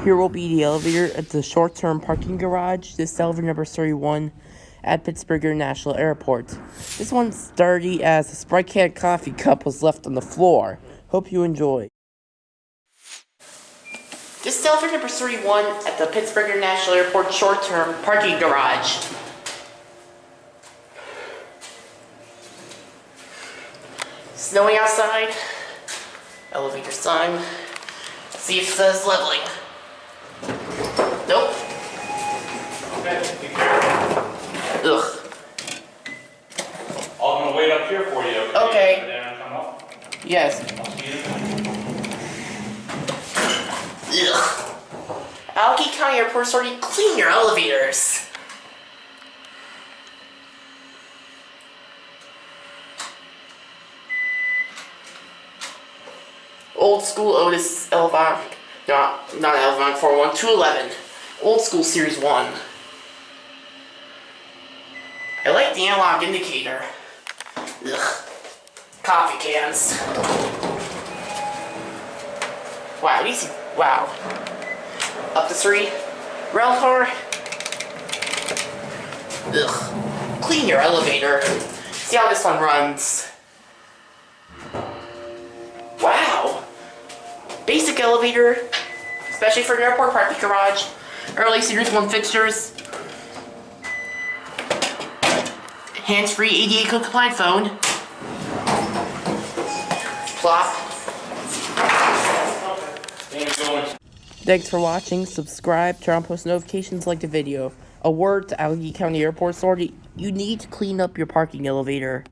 Here will be the elevator at the short-term parking garage. This elevator number 31 at Pittsburgh International Airport. This one's dirty as a Sprite can coffee cup was left on the floor. Hope you enjoy. This is elevator number 31 at the Pittsburgh International Airport short-term parking garage. Snowing outside. Elevator sign. See if it says leveling. Nope. Okay, take care. Ugh. I'm gonna wait up here for you. Okay. And then come up. Yes. I'll see you. Ugh. Allegheny County Airport Authority, clean your elevators. Old school OTIS L5. Not L5 41, 211. Old school Series 1. I like the analog indicator. Ugh. Coffee cans. Wow, these. Wow. Up to 3. Rail car. Ugh. Clean your elevator. See how this one runs. Wow. Basic elevator, especially for an airport parking garage. Early Series 1 fixtures. Hands-free ADA code compliant phone. Plop. Thanks for watching. Subscribe, turn on post notifications, like the video. A word to Allegheny County Airport Authority: you need to clean up your parking elevator.